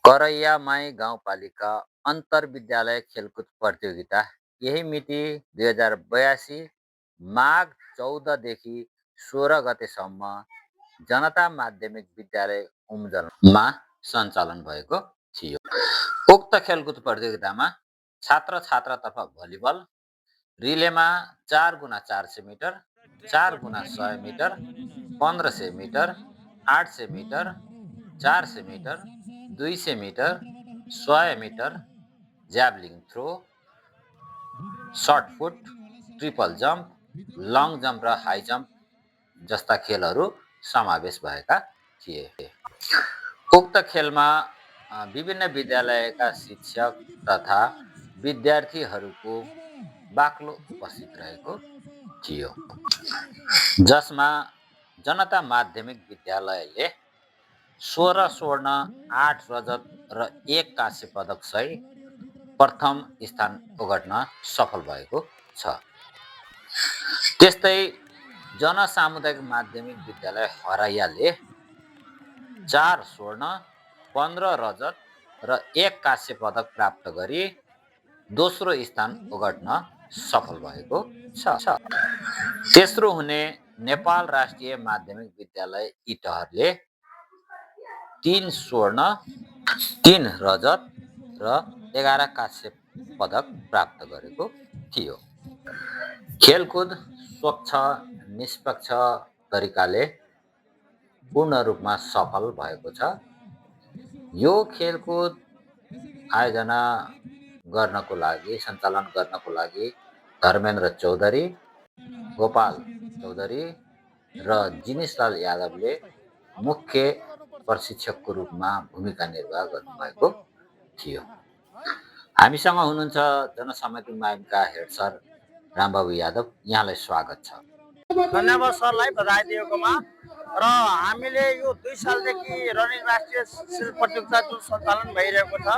करैया माई गाउँपालिका अन्तर विद्यालय खेलकुद प्रतियोगिता यही मिति 2082 माघ 14 देखि 16 गतेसम्म जनता माध्यमिक विद्यालय उम्जलमा सञ्चालन भएको थियो। उक्त खेलकुद प्रतियोगितामा छात्र छात्रातर्फ भलिबल, रिलेमा 4x400 metre, 4x100 metre, 1500 metre, 800 metre, 400 metre, 200 metre, 100 metre, javelin throw, shot put, triple jump, long jump र हाई जम्प जस्ता खेलहरू समावेश भएका थिए। उक्त खेलमा विभिन्न विद्यालयका शिक्षक तथा विद्यार्थीहरूको बाक्लो उपस्थित रहेको थियो, जसमा जनता माध्यमिक विद्यालयले 16 स्वर्ण, 8 रजत र 1 काँस्य पदक सहित प्रथम स्थान ओगट्न सफल भएको छ। त्यस्तै जनसामुदायिक माध्यमिक विद्यालय हराइयाले 4 स्वर्ण, 15 रजत र 1 काँस्य पदक प्राप्त गरी दोस्रो स्थान ओगट्न सफल भएको छ। तेस्रो हुने नेपाल राष्ट्रिय माध्यमिक विद्यालय इटहरले 3 स्वर्ण, 3 रजत र 11 काँस्य पदक प्राप्त गरेको थियो। खेलकुद स्वच्छ निष्पक्ष तरिकाले पूर्ण रूपमा सफल भएको छ। यो खेलकुद आयोजना गर्नको लागि, सञ्चालन गर्नको लागि धर्मेन्द्र चौधरी, गोपाल चौधरी र जिनिसलाल यादवले मुख्य प्रशिक्षकको रूपमा भूमिका निर्वाह गर्नुभएको थियो। हामीसँग हुनुहुन्छ जनसामाजिक माध्यमका हेड सर रामबाबु यादव, यहाँलाई स्वागत छ। धन्यवाद सरलाई बधाई दिएकोमा। र हामीले यो 2 सालदेखि रनिङ राष्ट्रिय खेल प्रतियोगिता जुन सञ्चालन भइरहेको छ,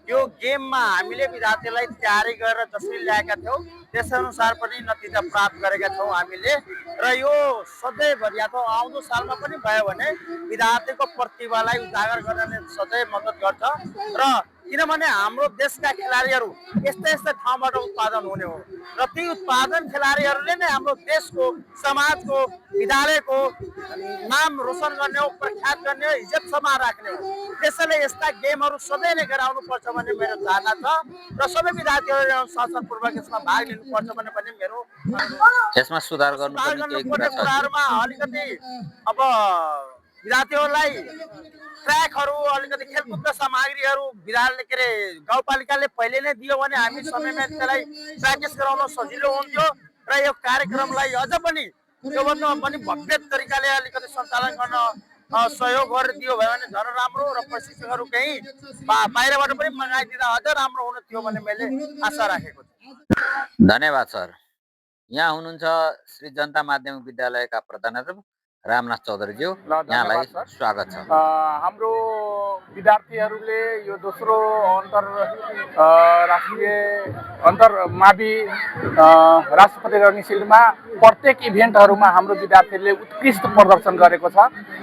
यो गेममा हामीले विद्यार्थीलाई तयारी गरेर जसरी ल्याएका थियौँ त्यसअनुसार पनि नतिजा प्राप्त गरेका छौँ हामीले। र यो सधैँभरि अथवा आउँदो सालमा पनि भयो भने विद्यार्थीको प्रतिभालाई उजागर गर्न सधैँ मद्दत गर्छ। र किनभने हाम्रो देशका खेलाडीहरू यस्ता यस्ता ठाउँबाट उत्पादन हुने हो र ती उत्पादन खेलाडीहरूले नै हाम्रो देशको, समाजको, विद्यालयको नाम रोशन गर्ने हो, प्रख्यात गर्ने हो, इज्जतसम्म राख्ने हो। त्यसैले यस्ता गेमहरू सधैँ नै गराउनु पर्छ भन्ने मेरो चाहना छ र सबै विद्यार्थीहरूले अनुशासनपूर्वक यसमा भाग लिनुपर्छ भन्ने पनि मेरो यसमा सुधार गर्नुपर्ने कुराहरूमा अलिकति अब विद्यार्थीहरूलाई ट्र्याकहरू, अलिकति खेलकुदका सामग्रीहरू विद्यालय के अरे गाउँपालिकाले पहिले नै दियो भने हामी समयमा त्यसलाई प्र्याक्टिस गराउन सजिलो हुन्थ्यो र यो कार्यक्रमलाई अझ पनि योभन्दा पनि भव्य तरिकाले अलिकति सञ्चालन गर्न सहयोग गरिदियो भयो भने झन् राम्रो र प्रशिक्षकहरू केही बाहिरबाट पनि मगाइदिँदा अझ राम्रो हुन थियो भन्ने मैले आशा राखेको छु। धन्यवाद सर। यहाँ हुनुहुन्छ श्री जनता माध्यमिक विद्यालयका प्रधानाध्यापक रामनाथ चौधरीज्यू, यहाँलाई स्वागत छ। हाम्रो विद्यार्थीहरूले यो दोस्रो अन्तर्मावि राष्ट्रिय प्रतियोगिता शिल्डमा प्रत्येक इभेन्टहरूमा हाम्रो विद्यार्थीहरूले उत्कृष्ट प्रदर्शन गरेको छ।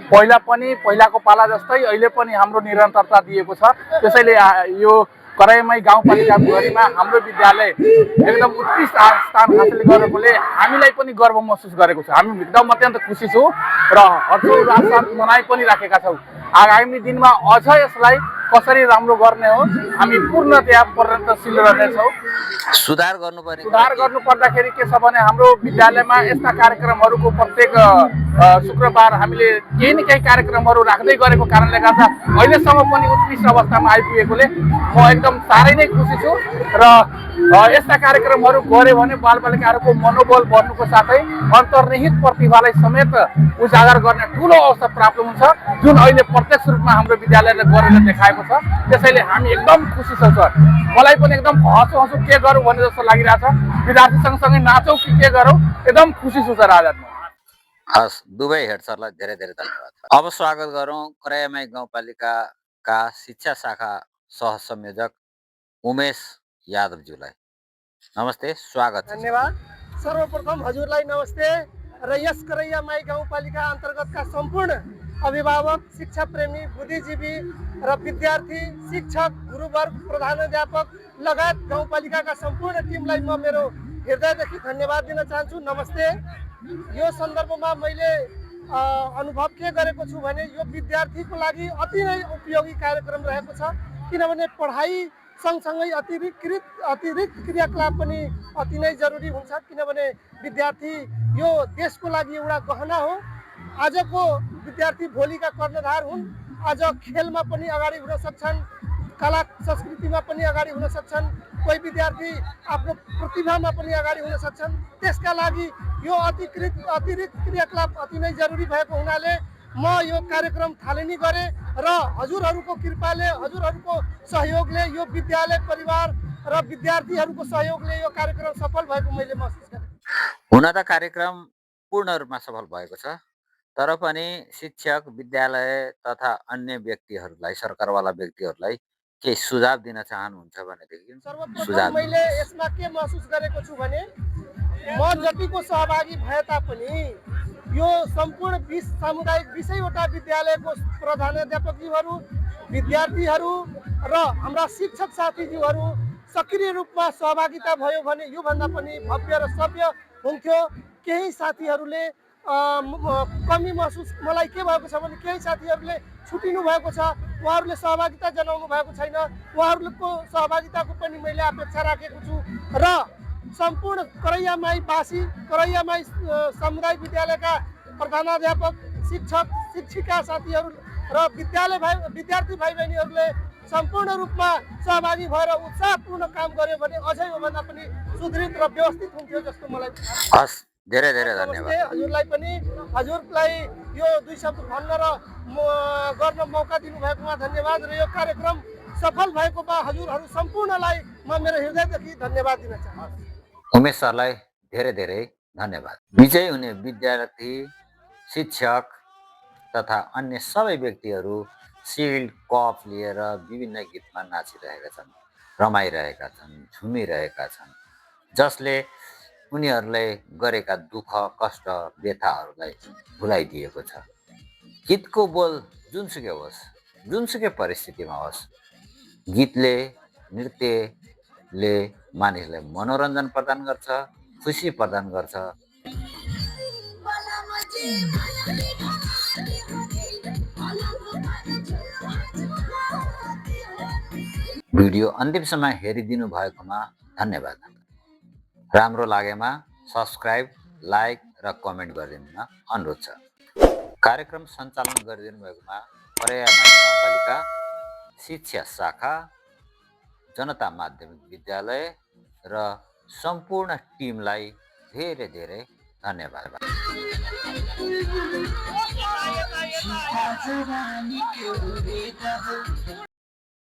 पहिलाको पाला जस्तै अहिले पनि हाम्रो निरन्तरता दिएको छ। त्यसैले यो कराईमाई गाउँपालिका भरिमा हाम्रो विद्यालय एकदम उत्कृष्ट स्थान हासिल गरेकोले हामीलाई पनि गर्व महसुस गरेको छ। हामी एकदम अत्यन्त खुसी छौँ र हर्षोल्लास मनाइ पनि राखेका छौँ। आगामी दिनमा अझ यसलाई कसरी राम्रो गर्ने हो हामी पूर्णतया प्रयत्नशील रहनेछौँ। सुधार गर्नुपर्दाखेरि के छ भने हाम्रो विद्यालयमा यस्ता कार्यक्रमहरूको प्रत्येक शुक्रबार हामीले केही न केही कार्यक्रमहरू राख्दै गरेको कारणले गर्दा अहिलेसम्म पनि उत्कृष्ट अवस्थामा आइपुगेकोले म एकदम साह्रै नै खुसी छु र यस्ता कार्यक्रमहरू गऱ्यो भने बालबालिकाहरूको मनोबल बढ्नुको साथै अन्तर्निहित प्रतिभालाई समेत उजागर गर्ने ठुलो अवसर प्राप्त हुन्छ, जुन अहिले प्रत्यक्ष रूपमा हाम्रो विद्यालयले गरेर देखाएको छ। त्यसैले हामी एकदम खुसी छौँ सर। मलाई पनि एकदम हँसो के गरौँ भन्ने जस्तो लागिरहेछ। विद्यार्थी सँगसँगै नाचौँ कि के गरौँ, एकदम खुसी छु सर आज। हस्, दुवै हेड सरलाई धेरै धेरै धन्यवाद। अब स्वागत गरौँ कराईमाई गाउँपालिकाका शिक्षा शाखा सहसंयोजक उमेश यादवज्यूलाई। नमस्ते, स्वागत छ। धन्यवाद। सर्वप्रथम हजुरलाई नमस्ते र यस करैयामाई गाउँपालिका अन्तर्गतका सम्पूर्ण अभिभावक, शिक्षा प्रेमी, बुद्धिजीवी र विद्यार्थी, शिक्षक, गुरुवर्ग, प्रधानाध्यापक लगायत गाउँपालिकाका सम्पूर्ण टिमलाई म मेरो हृदयदेखि धन्यवाद दिन चाहन्छु। नमस्ते। यो सन्दर्भमा मैले अनुभव के गरेको छु भने यो विद्यार्थीको लागि अति नै उपयोगी कार्यक्रम रहेको छ, किनभने पढाइ सँगसँगै अतिरिक्त क्रियाकलाप पनि अति नै जरुरी हुन्छ, किनभने विद्यार्थी यो देशको लागि एउटा गहना हो। आजको विद्यार्थी भोलिका कर्णधार हुन्। आज खेलमा पनि अगाडि हुन सक्छन्, कला संस्कृतिमा पनि अगाडि हुन सक्छन्, कोही विद्यार्थी आफ्नो प्रतिभामा पनि अगाडि हुन सक्छन्। त्यसका लागि यो अतिरिक्त क्रियाकलाप अति नै जरुरी भएको हुनाले म यो कार्यक्रम थालनी गरेँ र हजुरहरूको कृपाले, हजुरहरूको सहयोगले, यो विद्यालय परिवार र विद्यार्थीहरूको सहयोगले यो कार्यक्रम सफल भएको मैले महसुस गरेँ। हुन त कार्यक्रम पूर्ण रूपमा सफल भएको छ, तर पनि शिक्षक, विद्यालय तथा अन्य व्यक्तिहरूलाई, सरकारवाला व्यक्तिहरूलाई केही सुझाव दिन चाहनुहुन्छ भनेदेखि सर्वप्रथम मैले यसमा के महसुस गरेको छु भने म जतिको सहभागी भए तापनि यो सम्पूर्ण 20 सामुदायिक 20वटा विद्यालयको प्रधानाध्यापकज्यूहरू, विद्यार्थीहरू र हाम्रा शिक्षक साथीज्यूहरू सक्रिय रूपमा सहभागिता भयो भने योभन्दा पनि भव्य र सभ्य हुन्थ्यो। केही साथीहरूले कमी महसुस मलाई के भएको छ भने केही साथीहरूले छुटिनु भएको छ, उहाँहरूले सहभागिता जनाउनु भएको छैन। उहाँहरूको सहभागिताको पनि मैले अपेक्षा राखेको छु र सम्पूर्ण करैयामाईवासी, करैयामाई सामुदायिक विद्यालयका प्रधानाध्यापक, शिक्षक, शिक्षिका साथीहरू र विद्यार्थी भाइ बहिनीहरूले सम्पूर्ण रूपमा सहभागी भएर उत्साहपूर्ण काम गर्यो भने अझै योभन्दा पनि सुदृढ र व्यवस्थित हुन्थ्यो जस्तो मलाई हस्। धेरै धेरै धन्यवाद। हजुरलाई यो 2 शब्द भन्न र गर्न मौका दिनुभएकोमा धन्यवाद र यो कार्यक्रम सफल भएकोमा हजुरहरू सम्पूर्णलाई म मेरो हृदयदेखि धन्यवाद दिन चाहन्छु। उमेश सरलाई धेरै धेरै धन्यवाद। विजयी हुने विद्यार्थी, शिक्षक तथा अन्य सबै व्यक्तिहरू सिल्ड, कप लिएर विभिन्न गीतमा नाचिरहेका छन्, रमाइरहेका छन्, झुमिरहेका छन्, जसले उनीहरूले गरेका दुःख, कष्ट, व्यथाहरूलाई भुलाइदिएको छ। गीतको बोल जुनसुकै होस्, जुनसुकै परिस्थितिमा होस्, गीतले, नृत्यले मानिसलाई मनोरञ्जन प्रदान गर्छ, खुसी प्रदान गर्छ। भिडियो अन्तिमसम्म हेरिदिनु भएकोमा धन्यवाद। राम्रो लागेमा सब्सक्राइब, लाइक र कमेन्ट गरिदिनु अनुरोध छ। कार्यक्रम सञ्चालन गरिदिनु भएकोमा करैयामाई गाउँपालिका, शिक्षा शाखा, जनता माध्यमिक विद्यालय र सम्पूर्ण टिमलाई धेरै धेरै धन्यवाद।